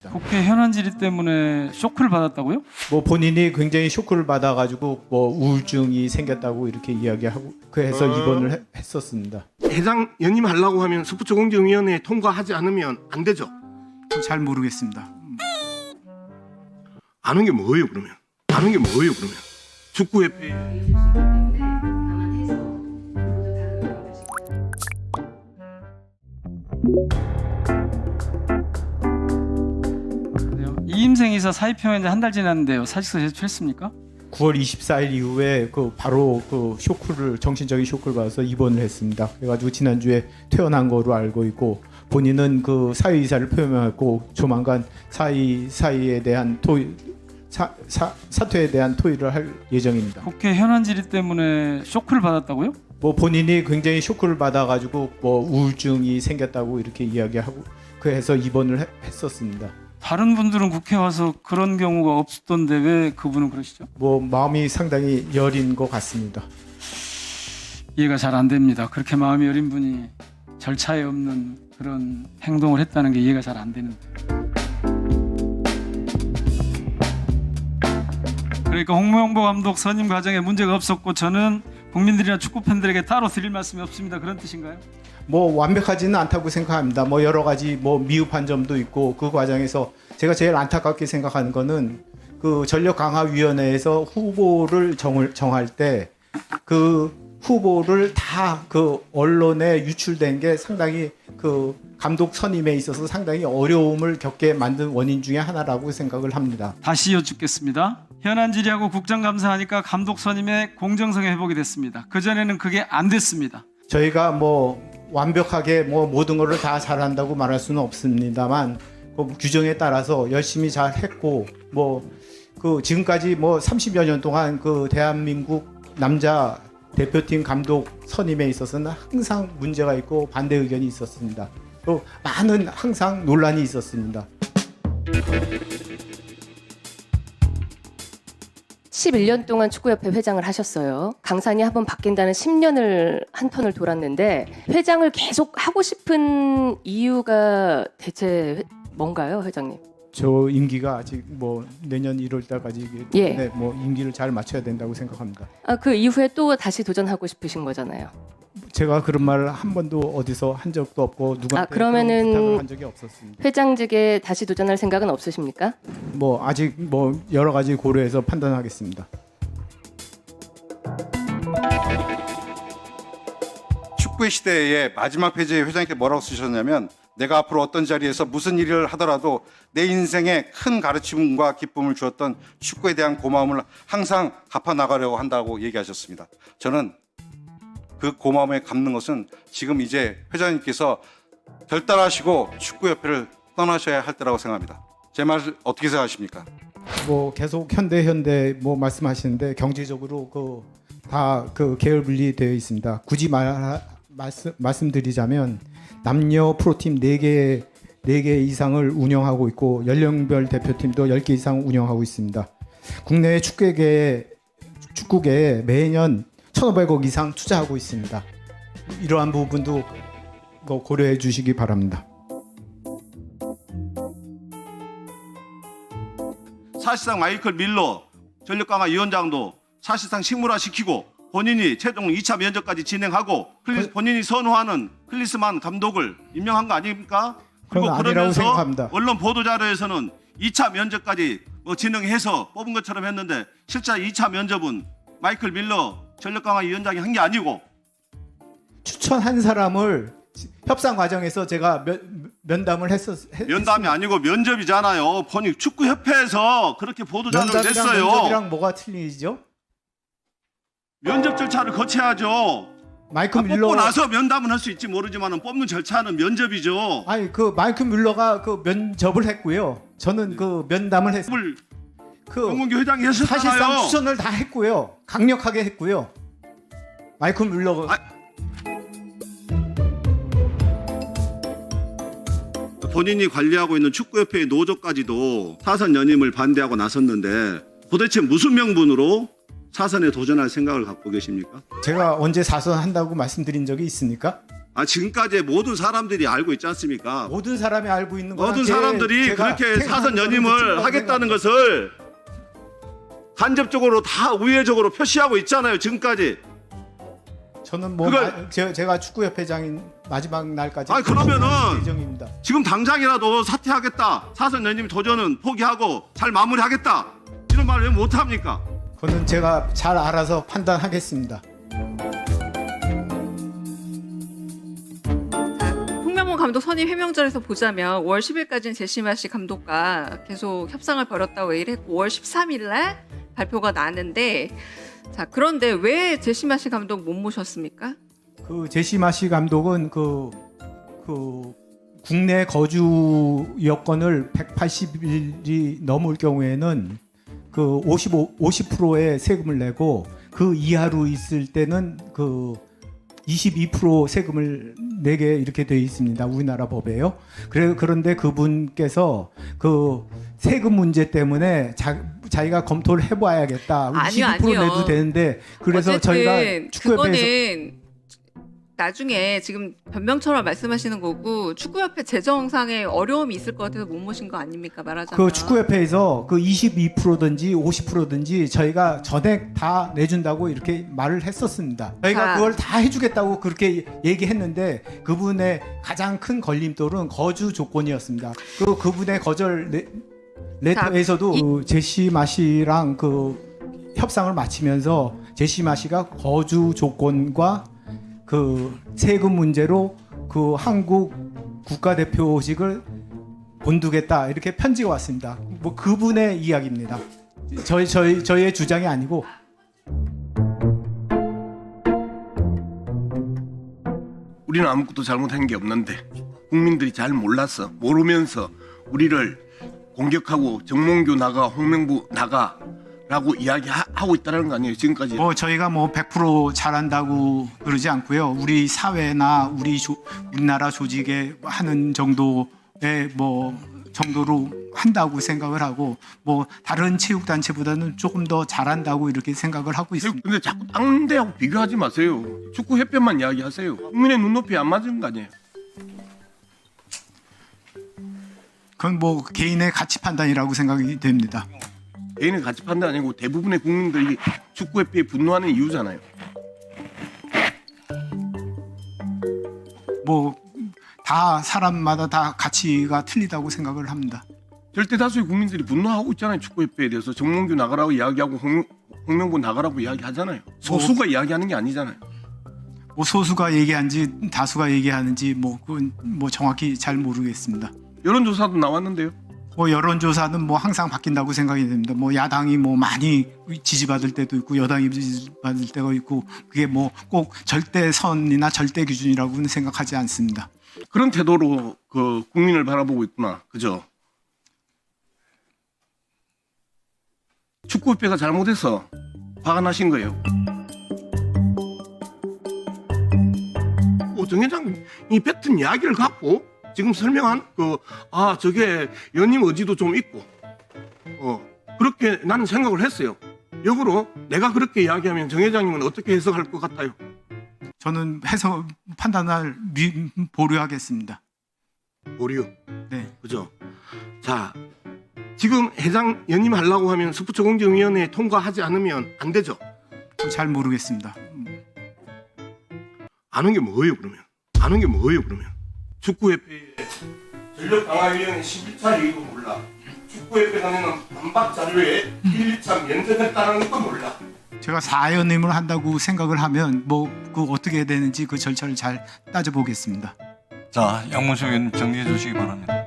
국회 현안 질의 때문에 쇼크를 받았다고요? 뭐 본인이 굉장히 쇼크를 받아가지고 뭐 우울증이 생겼다고 이렇게 이야기하고 그래서 입원을 했었습니다. 해당 연임하려고 하면 스포츠공정위원회에 통과하지 않으면 안 되죠. 잘 모르겠습니다. 아는 게 뭐예요 그러면? 아는 게 뭐예요 그러면? 축구협회 이임생 이사 사의표현 한 달 지났는데요. 사직서 제출했습니까? 9월 24일 이후에 바로 쇼크를 정신적인 쇼크를 받아서 입원을 했습니다. 그래가지고 지난주에 퇴원한 거로 알고 있고 본인은 그 사의 의사를 표명했고 조만간 사의에 대한 사퇴에 대한 토의를 할 예정입니다. 국회 현안 질의 때문에 쇼크를 받았다고요? 뭐 본인이 굉장히 쇼크를 받아가지고 뭐 우울증이 생겼다고 이렇게 이야기하고 그래서 입원을 했었습니다. 다른 분들은 국회 와서 그런 경우가 없었던데 왜 그분은 그러시죠? 뭐 마음이 상당히 여린 것 같습니다. 이해가 잘 안 됩니다. 그렇게 마음이 여린 분이 절차에 없는 그런 행동을 했다는 게 이해가 잘 안 되는데. 그러니까 홍명보 감독 선임 과정에 문제가 없었고 저는 국민들이나 축구 팬들에게 따로 드릴 말씀이 없습니다. 그런 뜻인가요? 뭐 완벽하지는 않다고 생각합니다. 뭐 여러 가지 뭐 미흡한 점도 있고 그 과정에서 제가 제일 안타깝게 생각하는 거는 그 전력강화위원회에서 후보를 정할 때 그 후보를 다 그 언론에 유출된 게 상당히 그 감독 선임에 있어서 상당히 어려움을 겪게 만든 원인 중에 하나라고 생각을 합니다. 다시 여쭙겠습니다. 현안 질의하고 국정감사하니까 감독 선임의 공정성이 회복이 됐습니다. 그전에는 그게 안 됐습니다. 저희가 뭐 완벽하게 뭐 모든 것을 다 잘한다고 말할 수는 없습니다만 그 규정에 따라서 열심히 잘 했고 뭐 그 지금까지 뭐 30여 년 동안 그 대한민국 남자 대표팀 감독 선임에 있어서는 항상 문제가 있고 반대 의견이 있었습니다. 또 많은 항상 논란이 있었습니다. 11년 동안 축구협회 회장을 하셨어요. 강산이 한번 바뀐다는 10년을 한 턴을 돌았는데 회장을 계속 하고 싶은 이유가 대체 뭔가요, 회장님? 저 임기가 아직 뭐 내년 1월 달까지 예. 네, 뭐 임기를 잘 마쳐야 된다고 생각합니다. 그 이후에 또 다시 도전하고 싶으신 거잖아요. 제가 그런 말을 한 번도 어디서 한 적도 없고 누구한테 그러면은 그런 부탁을 한 적이 없었습니다. 회장직에 다시 도전할 생각은 없으십니까? 뭐 아직 뭐 여러 가지 고려해서 판단하겠습니다. 축구의 시대의 마지막 페이지에 회장님께 뭐라고 쓰셨냐면 내가 앞으로 어떤 자리에서 무슨 일을 하더라도 내 인생에 큰 가르침과 기쁨을 주었던 축구에 대한 고마움을 항상 갚아 나가려고 한다고 얘기하셨습니다. 저는 그 고마움에 갚는 것은 지금 이제 회장님께서 결단하시고 축구협회를 떠나셔야 할 때라고 생각합니다. 제 말을 어떻게 생각하십니까? 뭐 계속 현대 뭐 말씀하시는데 경제적으로 다 계열 분리되어 있습니다. 굳이 말씀드리자면 남녀 프로팀 4개 이상을 운영하고 있고 연령별 대표팀도 10개 이상 운영하고 있습니다. 국내 축구계에 매년 1,500억 이상 투자하고 있습니다. 이러한 부분도 고려해 주시기 바랍니다. 사실상 마이클 밀러 전력강화위원장도 사실상 식물화시키고 본인이 최종 2차 면접까지 진행하고 본인이 선호하는 클리스만 감독을 임명한 거 아닙니까? 그리고 그건 아니라고 그러면서 생각합니다. 언론 보도자료에서는 2차 면접까지 진행해서 뽑은 것처럼 했는데 실제 2차 면접은 마이클 밀러 전력강화위원장이 한 게 아니고 추천한 사람을 협상 과정에서 제가 면담을 면담이 아니고 면접이잖아요. 본인 축구협회에서 그렇게 보도자료를 냈어요. 면접이랑 뭐가 틀리죠? 면접 절차를 거쳐야죠. 마이클 밀러 뽑고 나서 면담은 할 수 있지 모르지만 뽑는 절차는 면접이죠. 아니 마이클 밀러가 면접을 했고요. 저는 면담을 했어요. 정문기 회장이 했었잖아요. 사실상 추천을 다 했고요. 강력하게 했고요. 마이클 밀러가 본인이 관리하고 있는 축구협회의 노조까지도 사선 연임을 반대하고 나섰는데 도대체 무슨 명분으로 사선에 도전할 생각을 갖고 계십니까? 제가 언제 사선한다고 말씀드린 적이 있습니까? 지금까지 모든 사람들이 알고 있지 않습니까? 모든 사람이 알고 있는 거는 모든 사람들이 그렇게 사선 연임을 하겠다는 것을 간접적으로 다 우회적으로 표시하고 있잖아요. 지금까지. 저는 뭐 그걸- 제가 축구협회장인 마지막 날까지 그러면은 예정입니다. 지금 당장이라도 사퇴하겠다. 사선 연임 도전은 포기하고 잘 마무리하겠다. 이런 말을 왜 못합니까? 그거는 제가 잘 알아서 판단하겠습니다. 홍명보 감독 선임 해명절에서 보자면 5월 10일까지는 제시마 씨 감독과 계속 협상을 벌였다고 얘기를 했고 5월 13일 날 발표가 나는데 자 그런데 왜 제시마 씨 감독 못 모셨습니까? 그 제시마 씨 감독은 그 국내 거주 여건을 180일이 넘을 경우에는 그 50%의 세금을 내고 그 이하로 있을 때는 그 22% 세금을 내게 이렇게 되어 있습니다. 우리나라 법에요. 그런데 그분께서 그 세금 문제 때문에 자기가 검토를 해봐야겠다. 아니요, 22% 아니요. 내도 되는데 그래서 어쨌든 저희가 축구협회에서 그거는 나중에 지금 변명처럼 말씀하시는 거고 축구협회 재정상에 어려움이 있을 것 같아서 못 모신 거 아닙니까 말하자면. 그 축구협회에서 그 22%든지 50%든지 저희가 전액 다 내준다고 이렇게 말을 했었습니다. 저희가 자. 그걸 다 해주겠다고 그렇게 얘기했는데 그분의 가장 큰 걸림돌은 거주 조건이었습니다. 그분의 거절 레터에서도 그 제시마 씨랑 그 협상을 마치면서 제시마 씨가 거주 조건과 그 세금 문제로 그 한국 국가대표직을 본두겠다 이렇게 편지가 왔습니다. 뭐 그분의 이야기입니다. 저희의 주장이 아니고. 우리는 아무것도 잘못한 게 없는데 국민들이 잘 몰라서 모르면서 우리를 공격하고 정몽규 나가 홍명보 나가라고 이야기하고 있다는 거 아니에요 지금까지. 뭐 저희가 뭐 100% 잘한다고 그러지 않고요. 우리 사회나 우리나라 조직에 하는 정도의 뭐 정도로 한다고 생각을 하고 뭐 다른 체육 단체보다는 조금 더 잘한다고 이렇게 생각을 하고 있습니다. 근데 자꾸 다른 데하고 비교하지 마세요. 축구협회만 이야기하세요. 국민의 눈높이에 안 맞은 거 아니에요. 그건 뭐 개인의 가치 판단이라고 생각이 됩니다. 개인의 가치 판단 아니고 대부분의 국민들이 축구협회에 분노하는 이유잖아요. 뭐 다 사람마다 다 가치가 틀리다고 생각을 합니다. 절대 다수의 국민들이 분노하고 있잖아요. 축구협회에 대해서 정몽규 나가라고 이야기하고 홍명보 나가라고 이야기하잖아요. 소수가 이야기하는 게 아니잖아요. 뭐 소수가 얘기한지 다수가 얘기하는지 뭐 그건 뭐 정확히 잘 모르겠습니다. 여론조사도 나왔는데요. 뭐 여론조사는 뭐 항상 바뀐다고 생각이 됩니다. 뭐 야당이 뭐 많이 지지받을 때도 있고 여당이 지지받을 때가 있고 그게 뭐 꼭 절대선이나 절대 기준이라고는 생각하지 않습니다. 그런 태도로 그 국민을 바라보고 있구나. 그죠? 축구협회가 잘못해서 화가 나신 거예요. 정 회장이 뱉은 이야기를 갖고 지금 설명한 저게 연임 의지도 좀 있고 그렇게 나는 생각을 했어요. 역으로 내가 그렇게 이야기하면 정 회장님은 어떻게 해석할 것 같아요? 저는 해서 판단을 보류하겠습니다. 보류. 네. 그죠? 자, 지금 회장 연임하려고 하면 스포츠공정위원회에 통과하지 않으면 안 되죠? 잘 모르겠습니다. 아는 게 뭐예요 그러면? 축구협회의 전력강화위원회 11차 회의도 몰라. 축구협회가 내는 반박 자료에 1차 면접했다는 것도 몰라. 제가 4연임을 한다고 생각을 하면 뭐 그 어떻게 되는지 그 절차를 잘 따져보겠습니다. 자, 양문식 의원님 정리해 주시기 바랍니다.